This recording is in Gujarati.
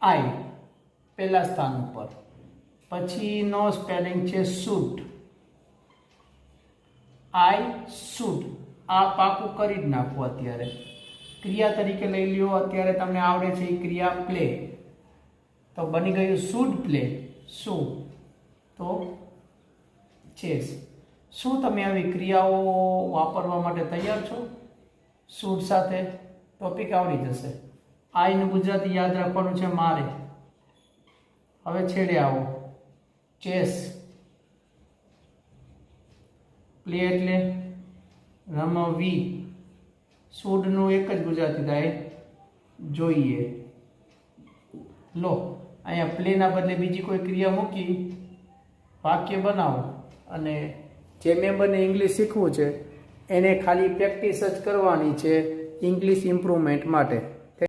આઈ પહેલા સ્થાન ઉપર, પછીનો સ્પેલિંગ છે શૂટ, આઈ શૂટ. આ પાકું કરી જ નાખવું. અત્યારે ક્રિયા તરીકે લઈ લ્યો. અત્યારે તમને આવડે છે એ ક્રિયા પ્લે, તો બની ગયું શુડ પ્લે. શું? તો ચેસ. શું તમે આવી ક્રિયાઓ વાપરવા માટે તૈયાર છો? શુડ સાથે ટોપિક આવડી જશે. આઈનું ગુજરાતી યાદ રાખવાનું છે મારે. હવે છેડે આવો. ચેસ, પ્લે એટલે રમવી. શુડનું એક જ ગુજરાતી થાય, જોઈએ. લો, અહીંયા પ્લેના બદલે બીજી કોઈ ક્રિયા મૂકી વાક્ય બનાવો, અને જે મેમ્બરને ઇંગ્લિશ શીખવું છે એને ખાલી પ્રેક્ટિસ જ કરવાની છે ઇંગ્લિશ ઇમ્પ્રુવમેન્ટ માટે.